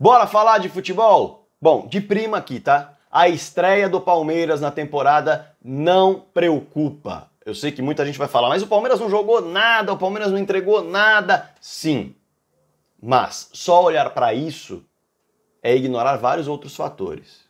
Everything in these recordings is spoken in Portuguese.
Bora falar de futebol? Bom, de prima aqui, tá? A estreia do Palmeiras na temporada não preocupa. Eu sei que muita gente vai falar, mas o Palmeiras não jogou nada, o Palmeiras não entregou nada. Sim, mas só olhar para isso é ignorar vários outros fatores.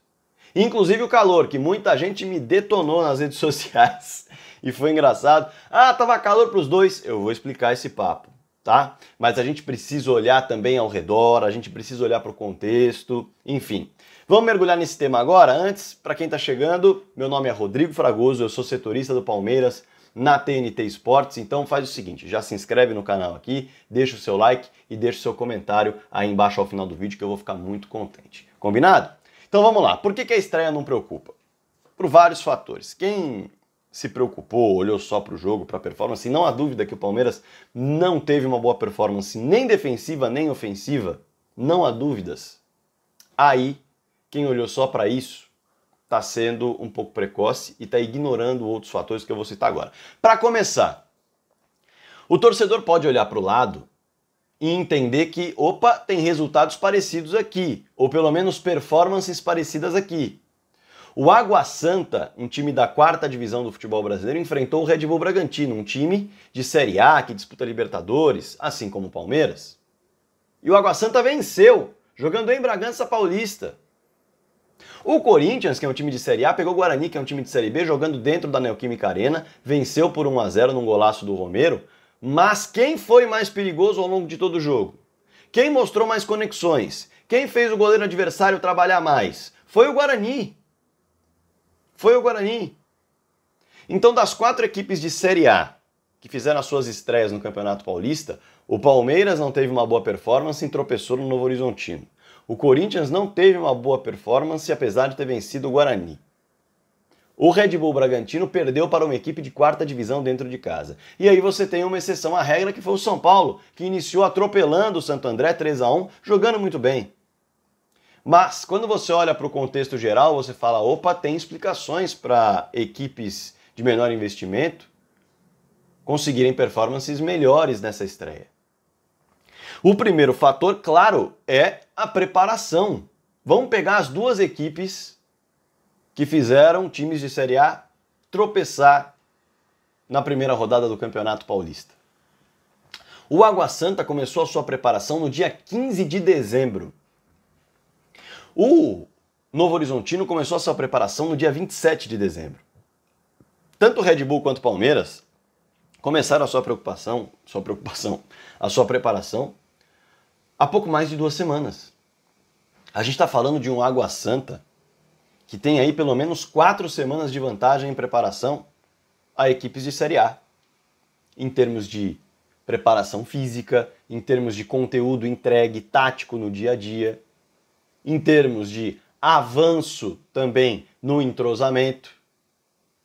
Inclusive o calor, que muita gente me detonou nas redes sociais. E foi engraçado. Ah, tava calor pros dois. Eu vou explicar esse papo, tá? Mas a gente precisa olhar também ao redor, a gente precisa olhar para o contexto, enfim. Vamos mergulhar nesse tema agora? Antes, para quem tá chegando, meu nome é Rodrigo Fragoso, eu sou setorista do Palmeiras na TNT Esportes, então faz o seguinte, já se inscreve no canal aqui, deixa o seu like e deixa o seu comentário aí embaixo ao final do vídeo que eu vou ficar muito contente. Combinado? Então vamos lá, por que a estreia não preocupa? Por vários fatores. Quem se preocupou, olhou só para o jogo, para a performance, não há dúvida que o Palmeiras não teve uma boa performance nem defensiva nem ofensiva, não há dúvidas. Aí, quem olhou só para isso está sendo um pouco precoce e está ignorando outros fatores que eu vou citar agora. Para começar, o torcedor pode olhar para o lado e entender que, opa, tem resultados parecidos aqui, ou pelo menos performances parecidas aqui. O Água Santa, um time da 4ª divisão do futebol brasileiro, enfrentou o Red Bull Bragantino, um time de Série A que disputa Libertadores, assim como o Palmeiras. E o Água Santa venceu, jogando em Bragança Paulista. O Corinthians, que é um time de Série A, pegou o Guarani, que é um time de Série B, jogando dentro da Neoquímica Arena, venceu por 1-0 num golaço do Romero. Mas quem foi mais perigoso ao longo de todo o jogo? Quem mostrou mais conexões? Quem fez o goleiro adversário trabalhar mais? Foi o Guarani. Foi o Guarani. Então, das 4 equipes de Série A que fizeram as suas estreias no Campeonato Paulista, o Palmeiras não teve uma boa performance e tropeçou no Novo Horizontino. O Corinthians não teve uma boa performance, apesar de ter vencido o Guarani. O Red Bull Bragantino perdeu para uma equipe de 4ª divisão dentro de casa. E aí você tem uma exceção à regra, que foi o São Paulo, que iniciou atropelando o Santo André 3-1, jogando muito bem. Mas, quando você olha para o contexto geral, você fala, opa, tem explicações para equipes de menor investimento conseguirem performances melhores nessa estreia. O primeiro fator, claro, é a preparação. Vamos pegar as 2 equipes que fizeram times de Série A tropeçar na primeira rodada do Campeonato Paulista. O Água Santa começou a sua preparação no dia 15 de dezembro. O Novo Horizontino começou a sua preparação no dia 27 de dezembro. Tanto o Red Bull quanto o Palmeiras começaram a sua preparação há pouco mais de 2 semanas. A gente está falando de um Água Santa que tem aí pelo menos 4 semanas de vantagem em preparação a equipes de Série A. Em termos de preparação física, em termos de conteúdo entregue tático no dia a dia, em termos de avanço também no entrosamento.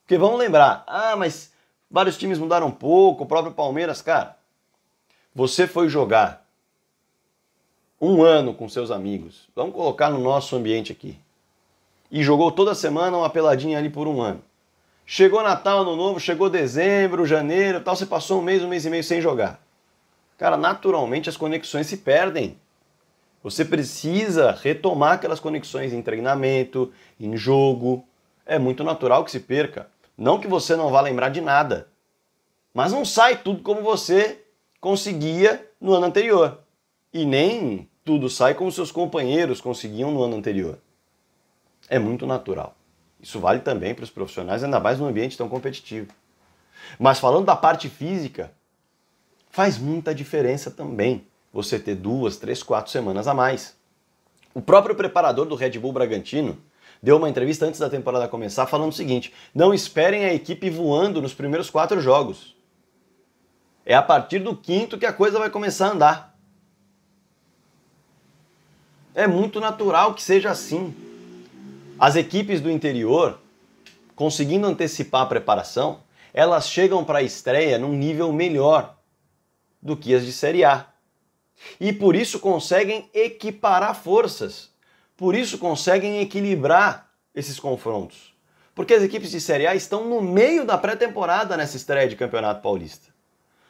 Porque vamos lembrar, mas vários times mudaram um pouco, o próprio Palmeiras, cara, você foi jogar 1 ano com seus amigos, vamos colocar no nosso ambiente aqui, e jogou toda semana uma peladinha ali por 1 ano. Chegou Natal, Ano Novo, chegou dezembro, janeiro, tal, você passou um mês e meio sem jogar. Cara, naturalmente as conexões se perdem. Você precisa retomar aquelas conexões em treinamento, em jogo. É muito natural que se perca. Não que você não vá lembrar de nada, mas não sai tudo como você conseguia no ano anterior. E nem tudo sai como seus companheiros conseguiam no ano anterior. É muito natural. Isso vale também para os profissionais, ainda mais num ambiente tão competitivo. Mas falando da parte física, faz muita diferença também você ter 2, 3, 4 semanas a mais. O próprio preparador do Red Bull Bragantino deu uma entrevista antes da temporada começar falando o seguinte: não esperem a equipe voando nos primeiros 4 jogos. É a partir do 5º que a coisa vai começar a andar. É muito natural que seja assim. As equipes do interior, conseguindo antecipar a preparação, elas chegam para a estreia num nível melhor do que as de Série A. E por isso conseguem equiparar forças. Por isso conseguem equilibrar esses confrontos. Porque as equipes de Série A estão no meio da pré-temporada nessa estreia de Campeonato Paulista.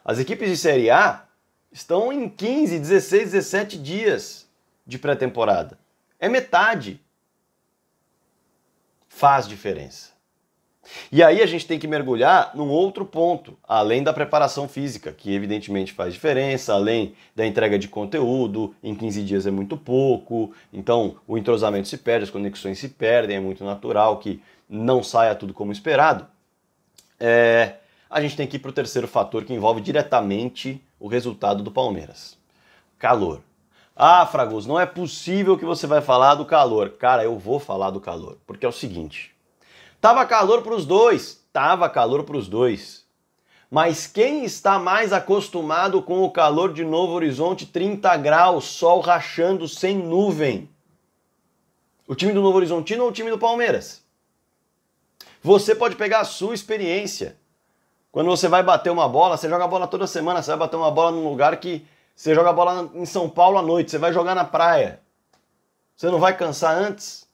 As equipes de Série A estão em 15, 16, 17 dias de pré-temporada. É metade. Faz diferença. E aí a gente tem que mergulhar num outro ponto, além da preparação física, que evidentemente faz diferença, além da entrega de conteúdo, em 15 dias é muito pouco, então o entrosamento se perde, as conexões se perdem, é muito natural que não saia tudo como esperado. A gente tem que ir para o terceiro fator que envolve diretamente o resultado do Palmeiras. Calor. Ah, Fragoso, não é possível que você vai falar do calor. Cara, eu vou falar do calor, porque é o seguinte... Tava calor para os dois, mas quem está mais acostumado com o calor de Novo Horizonte, 30 graus, sol rachando sem nuvem? O time do Novo Horizontino ou o time do Palmeiras? Você pode pegar a sua experiência. Quando você vai bater uma bola, você joga a bola toda semana, você vai bater uma bola num lugar que você joga a bola em São Paulo à noite, você vai jogar na praia. Você não vai cansar antes?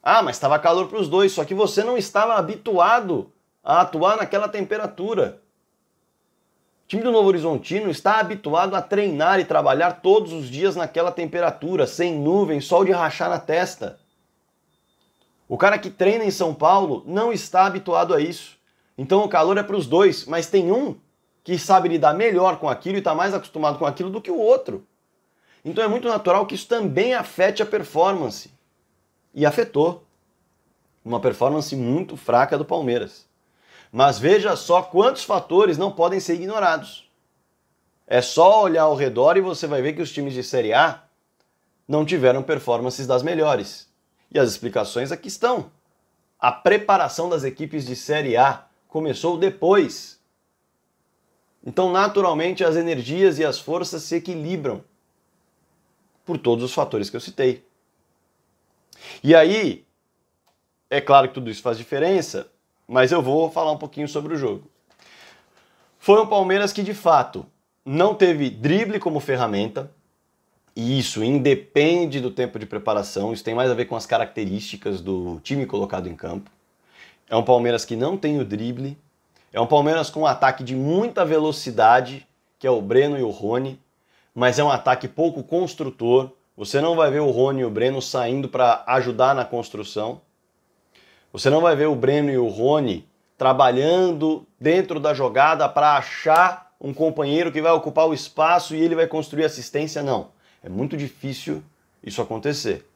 Ah, mas estava calor para os dois, só que você não estava habituado a atuar naquela temperatura. O time do Novo Horizontino está habituado a treinar e trabalhar todos os dias naquela temperatura, sem nuvem, sol de rachar na testa. O cara que treina em São Paulo não está habituado a isso. Então o calor é para os dois, mas tem um que sabe lidar melhor com aquilo e está mais acostumado com aquilo do que o outro. Então é muito natural que isso também afete a performance. E afetou uma performance muito fraca do Palmeiras. Mas veja só quantos fatores não podem ser ignorados. É só olhar ao redor e você vai ver que os times de Série A não tiveram performances das melhores. E as explicações aqui estão. A preparação das equipes de Série A começou depois. Então, naturalmente, as energias e as forças se equilibram por todos os fatores que eu citei. E aí, é claro que tudo isso faz diferença, mas eu vou falar um pouquinho sobre o jogo. Foi um Palmeiras que, de fato, não teve drible como ferramenta, e isso independe do tempo de preparação, isso tem mais a ver com as características do time colocado em campo. É um Palmeiras que não tem o drible, é um Palmeiras com um ataque de muita velocidade, que é o Breno e o Rony, mas é um ataque pouco construtor. Você não vai ver o Rony e o Breno saindo para ajudar na construção. Você não vai ver o Breno e o Rony trabalhando dentro da jogada para achar um companheiro que vai ocupar o espaço e ele vai construir assistência. Não. É muito difícil isso acontecer.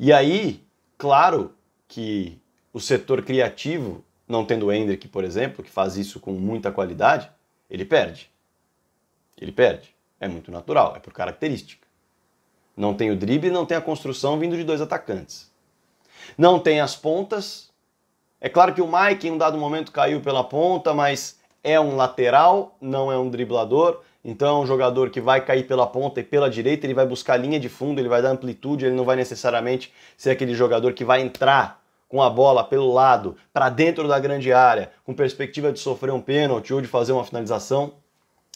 E aí, claro que o setor criativo, não tendo o Endrick, por exemplo, que faz isso com muita qualidade, ele perde. Ele perde. É muito natural, é por característica. Não tem o drible, não tem a construção vindo de dois atacantes. Não tem as pontas. É claro que o Mike em um dado momento caiu pela ponta, mas é um lateral, não é um driblador. Então é um jogador que vai cair pela ponta e pela direita, ele vai buscar linha de fundo, ele vai dar amplitude, ele não vai necessariamente ser aquele jogador que vai entrar com a bola pelo lado, para dentro da grande área, com perspectiva de sofrer um pênalti ou de fazer uma finalização.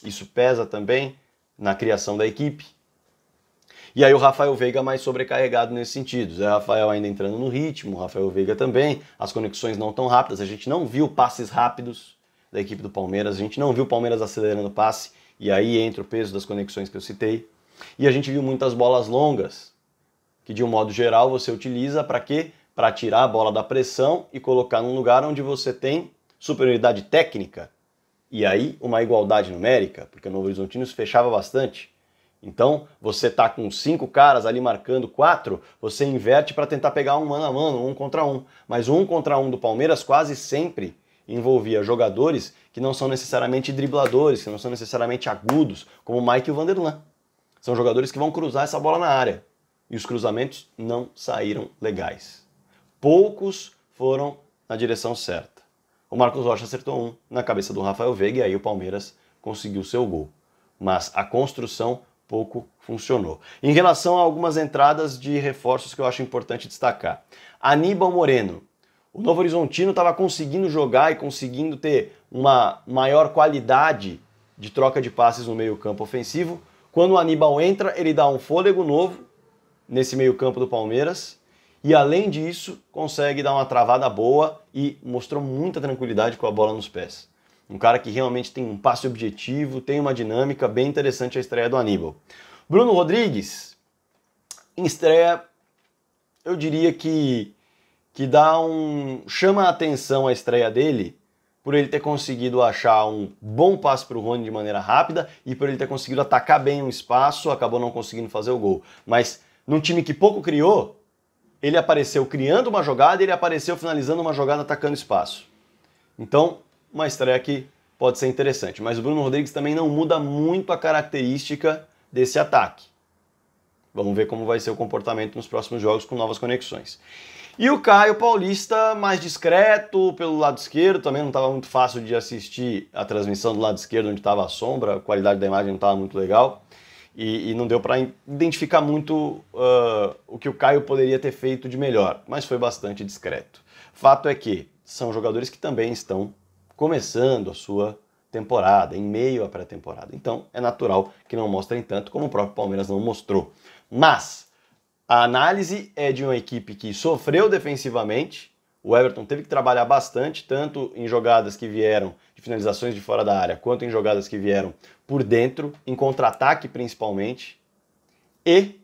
Isso pesa também na criação da equipe. E aí o Rafael Veiga mais sobrecarregado nesse sentido. Zé Rafael ainda entrando no ritmo, o Rafael Veiga também, as conexões não tão rápidas, a gente não viu passes rápidos da equipe do Palmeiras, a gente não viu o Palmeiras acelerando o passe, e aí entra o peso das conexões que eu citei. E a gente viu muitas bolas longas, que de um modo geral você utiliza para quê? Para tirar a bola da pressão e colocar num lugar onde você tem superioridade técnica, e aí uma igualdade numérica, porque o Novo Horizontino se fechava bastante. Então, você tá com 5 caras ali marcando 4, você inverte para tentar pegar um mano a mano, 1 contra 1. Mas o 1 contra 1 do Palmeiras quase sempre envolvia jogadores que não são necessariamente dribladores, que não são necessariamente agudos, como o Mike e o Vanderlan. São jogadores que vão cruzar essa bola na área. E os cruzamentos não saíram legais. Poucos foram na direção certa. O Marcos Rocha acertou um na cabeça do Rafael Veiga e aí o Palmeiras conseguiu seu gol. Mas a construção pouco funcionou. Em relação a algumas entradas de reforços que eu acho importante destacar. Aníbal Moreno. O Novo Horizontino estava conseguindo jogar e conseguindo ter uma maior qualidade de troca de passes no meio-campo ofensivo. Quando o Aníbal entra, ele dá um fôlego novo nesse meio-campo do Palmeiras. E além disso, consegue dar uma travada boa e mostrou muita tranquilidade com a bola nos pés. Um cara que realmente tem um passe objetivo, tem uma dinâmica bem interessante a estreia do Aníbal. Bruno Rodrigues, em estreia, eu diria que chama a atenção a estreia dele por ele ter conseguido achar um bom passe para o Rony de maneira rápida e por ele ter conseguido atacar bem o espaço, acabou não conseguindo fazer o gol. Mas num time que pouco criou, ele apareceu criando uma jogada e ele apareceu finalizando uma jogada atacando espaço. Então, uma estreia que pode ser interessante. Mas o Bruno Rodrigues também não muda muito a característica desse ataque. Vamos ver como vai ser o comportamento nos próximos jogos com novas conexões. E o Caio Paulista, mais discreto pelo lado esquerdo, também não estava muito fácil de assistir a transmissão do lado esquerdo, onde estava a sombra, a qualidade da imagem não estava muito legal, e não deu para identificar muito o que o Caio poderia ter feito de melhor, mas foi bastante discreto. Fato é que são jogadores que também estão começando a sua temporada, em meio à pré-temporada, então é natural que não mostrem tanto como o próprio Palmeiras não mostrou. Mas a análise é de uma equipe que sofreu defensivamente. O Everton teve que trabalhar bastante, tanto em jogadas que vieram de finalizações de fora da área, quanto em jogadas que vieram por dentro, em contra-ataque principalmente. E,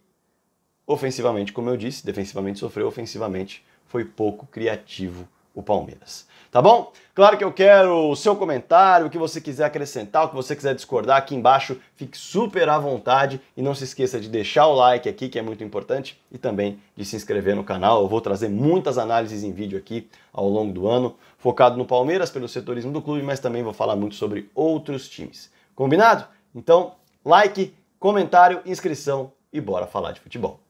ofensivamente, como eu disse, defensivamente sofreu, ofensivamente foi pouco criativo o Palmeiras. Tá bom? Claro que eu quero o seu comentário, o que você quiser acrescentar, o que você quiser discordar aqui embaixo, fique super à vontade e não se esqueça de deixar o like aqui, que é muito importante, e também de se inscrever no canal. Eu vou trazer muitas análises em vídeo aqui ao longo do ano, focado no Palmeiras, pelo setorismo do clube, mas também vou falar muito sobre outros times. Combinado? Então, like, comentário, inscrição e bora falar de futebol.